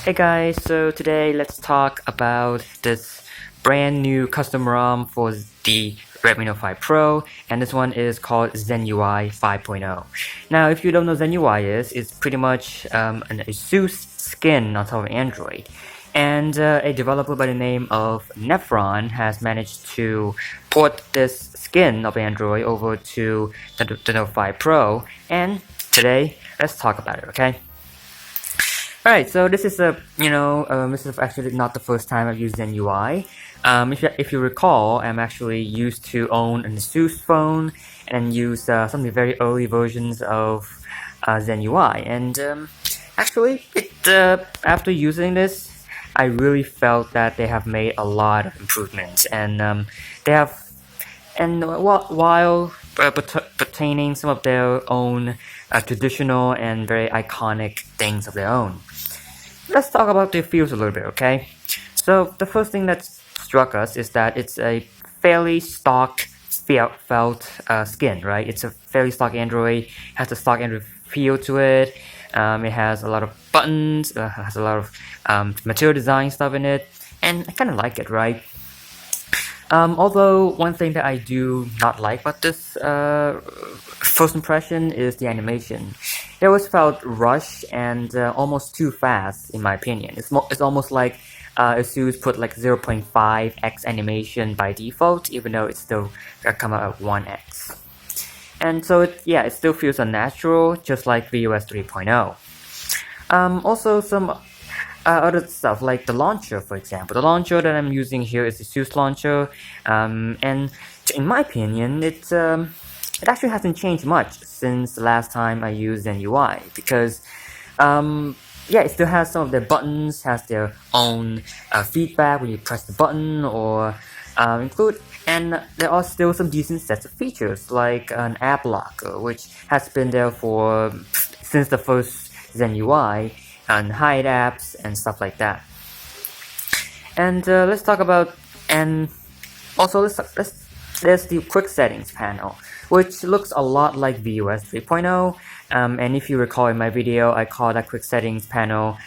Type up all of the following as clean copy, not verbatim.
Hey guys, so today let's talk about this brand new custom ROM for the Redmi Note 5 Pro, and this one is called ZenUI 5.0. Now, if you don't know what ZenUI is, it's pretty much an ASUS skin on top of Android. And a developer by the name of NeFeroN has managed to port this skin of Android over to the Note 5 Pro, and today let's talk about it, okay? Alright, so this is this is actually not the first time I've used ZenUI. If you recall, I'm actually used to own an ASUS phone and use some of the very early versions of ZenUI. And actually, after using this, I really felt that they have made a lot of improvements, and while pertaining some of their own traditional and very iconic things of their own. Let's talk about the feels a little bit, okay? So the first thing that struck us is that it's a fairly stock felt skin, right? It's a fairly stock Android, has a stock Android feel to it. It has a lot of buttons, has a lot of material design stuff in it, and I kind of like it, right? Although one thing that I do not like about this first impression is the animation. It always felt rushed and almost too fast, in my opinion. It's almost like ASUS put like 0.5x animation by default, even though it's still come out at 1x. And so it still feels unnatural, just like VOS 3.0. Also, some other stuff like the launcher, for example. The launcher that I'm using here is the ASUS launcher, and in my opinion, it actually hasn't changed much since the last time I used ZenUI, because it still has some of their buttons, has their own feedback when you press the button or and there are still some decent sets of features like an app locker, which has been there since the first ZenUI, and hide apps and stuff like that. And let's talk about, and also there's the quick settings panel, which looks a lot like VOS 3.0. And if you recall in my video, I call that quick settings panel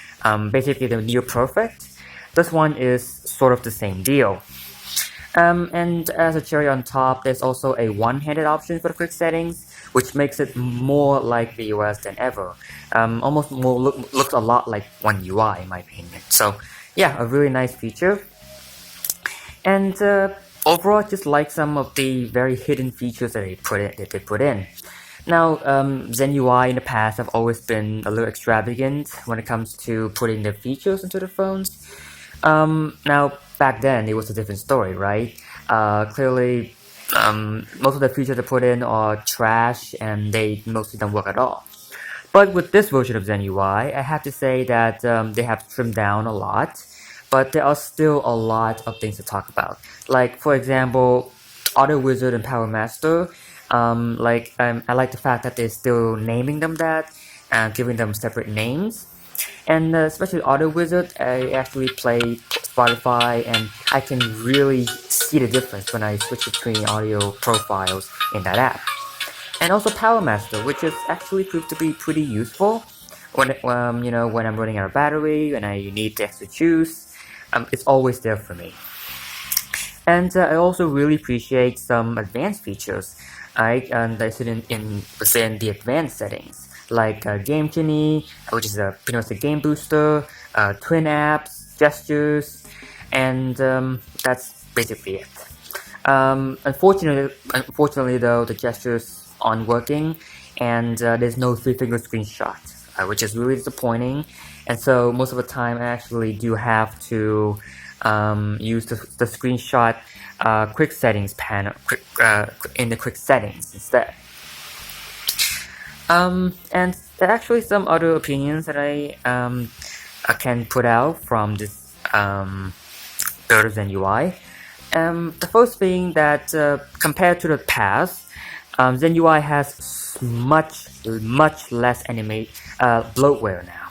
basically the near perfect. This one is sort of the same deal. And as a cherry on top, there's also a one-handed option for the quick settings, which makes it more like VOS than ever. Almost more looks a lot like One UI in my opinion. So yeah, a really nice feature. And overall, just like some of the very hidden features that they put in. Now, ZenUI in the past have always been a little extravagant when it comes to putting the features into the phones. Now, back then, it was a different story, right? Clearly, most of the features they put in are trash, and they mostly don't work at all. But with this version of ZenUI, I have to say that they have trimmed down a lot, but there are still a lot of things to talk about. Like, for example, Auto Wizard and Power Master. I like the fact that they're still naming them that and giving them separate names. And especially Auto Wizard, I actually play Spotify, and I can really see the difference when I switch between audio profiles in that app. And also Power Master, which has actually proved to be pretty useful when when I'm running out of battery and I need the extra juice. It's always there for me. And I also really appreciate some advanced features, right? And they sit within the advanced settings, like Game Genie, which is pretty much a game booster, twin apps, gestures, and that's basically it. Unfortunately though, the gestures aren't working, and there's no 3-finger screenshot, which is really disappointing. And so most of the time I actually do have to use the screenshot quick settings panel in the quick settings instead. And there are actually some other opinions that I can put out from this third ZenUI. The first being that compared to the past, ZenUI has much less bloatware now.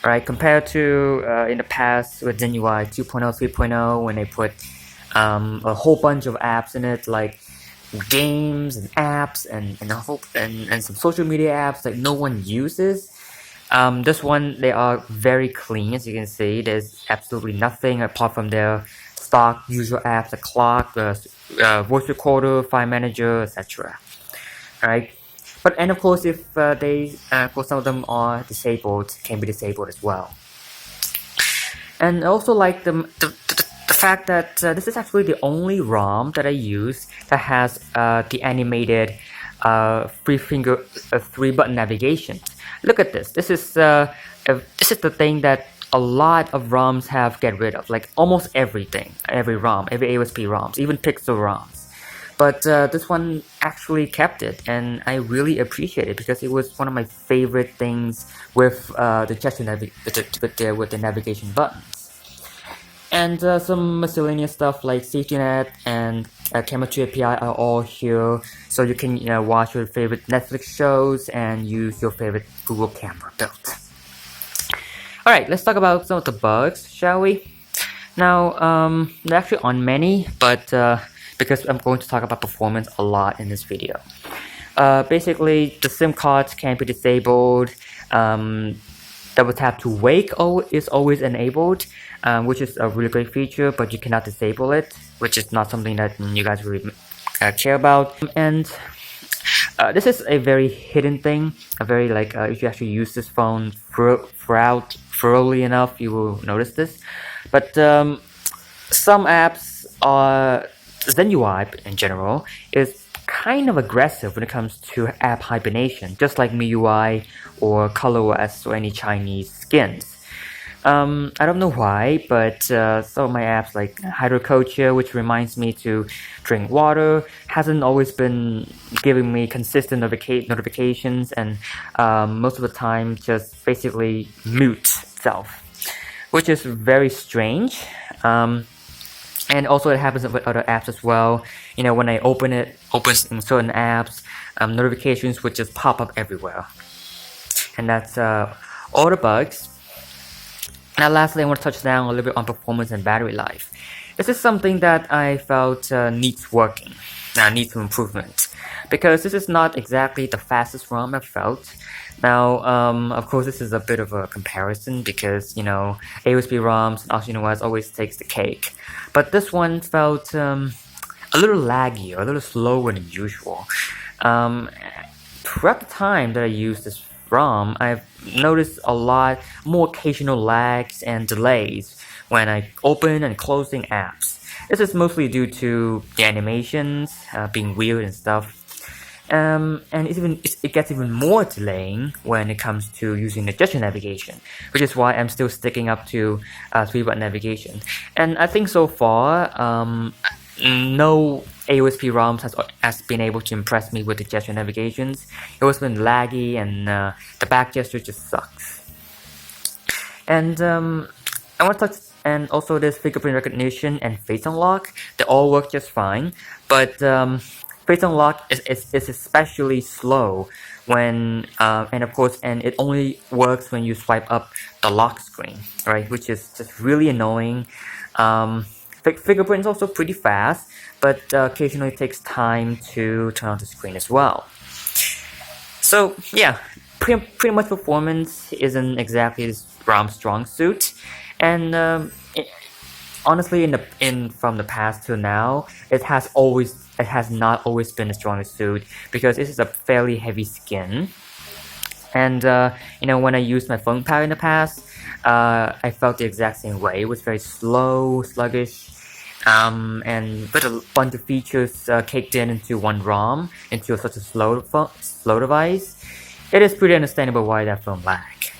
Right, compared to in the past with ZenUI 2.0, 3.0, when they put a whole bunch of apps in it, like games and apps and some social media apps that no one uses. This one, they are very clean, as you can see. There's absolutely nothing apart from their stock usual apps, the clock, the voice recorder, file manager, etc. Alright, but and of course, if of course, some of them are disabled, can be disabled as well. And I also like the fact that this is actually the only ROM that I use that has the animated three-button navigation. Look at this. This is the thing that a lot of ROMs have get rid of, like almost everything, every ROM, every ASP ROMs, even Pixel ROMs. But this one actually kept it, and I really appreciate it because it was one of my favorite things with the gesture with the navigation buttons. And some miscellaneous stuff like safety net and camera 2 API are all here, so you can watch your favorite Netflix shows and use your favorite Google camera built. Alright, let's talk about some of the bugs, shall we? Now, there actually aren't many, but because I'm going to talk about performance a lot in this video. Basically, the SIM cards can be disabled. Double tap to wake is always enabled, which is a really great feature, but you cannot disable it, which is not something that you guys really care about. And this is a very hidden thing, a very if you actually use this phone thoroughly enough, you will notice this. But some apps are ZenUI in general is kind of aggressive when it comes to app hibernation, just like MIUI or ColorOS or any Chinese skins. I don't know why, but some of my apps like Hydroculture, which reminds me to drink water, hasn't always been giving me consistent notifications, and most of the time just basically mute itself, which is very strange. And also it happens with other apps as well. When I opens in certain apps, notifications would just pop up everywhere. And that's all the bugs. Now lastly, I want to touch down a little bit on performance and battery life. This is something that I felt needs working, needs some improvement. Because this is not exactly the fastest ROM I've felt. Now, of course, this is a bit of a comparison because, ASP ROMs and ASUS always takes the cake. But this one felt a little laggy, or a little slower than usual. Throughout the time that I used this ROM, I've noticed a lot more occasional lags and delays when I open and closing apps. This is mostly due to the animations being weird and stuff. And it gets even more delaying when it comes to using the gesture navigation, which is why I'm still sticking up to 3-button navigation. And I think so far, no ASP ROMs has been able to impress me with the gesture navigations. It always been laggy, and the back gesture just sucks. And I want to touch, and also there's fingerprint recognition and face unlock. They all work just fine, but face unlock is especially slow when, and it only works when you swipe up the lock screen, right? Which is just really annoying. Fingerprint is also pretty fast, but occasionally it takes time to turn on the screen as well. So yeah, pretty much performance isn't exactly this ROM's strong suit, and honestly, from the past to now, it has not always been the strongest suit because this is a fairly heavy skin. And when I used my phone pad in the past, I felt the exact same way. It was very slow, sluggish, and with a bunch of features caked into one ROM, into such a slow device. It is pretty understandable why that phone lagged.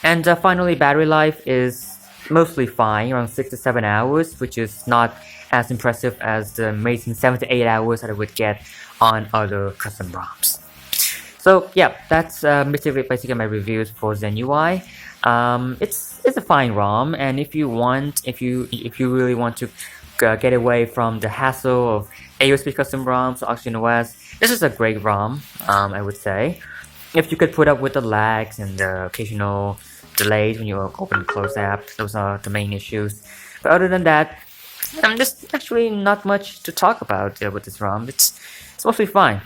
And finally, battery life is mostly fine, around 6 to 7 hours, which is not as impressive as the amazing 7 to 8 hours that I would get on other custom ROMs. So yeah, that's basically my reviews for ZenUI. It's a fine ROM, and if you really want to get away from the hassle of ASP custom ROMs or ASUS, this is a great ROM, I would say. If you could put up with the lags and the occasional delays when you open and close the app, those are the main issues. But other than that, there's actually not much to talk about with this ROM. It's mostly fine,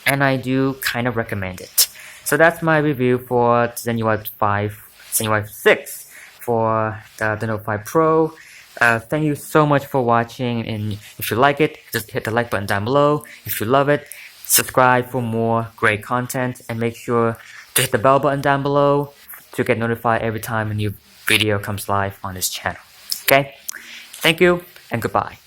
and I do kind of recommend it. So So that's my review for ZenUI 5, ZenUI 6 for the Note 5 Pro. Thank you so much for watching, and if you like it, just hit the like button down below. If you love it, subscribe for more great content, and make sure to hit the bell button down below to get notified every time a new video comes live on this channel. Okay? Thank you, and goodbye.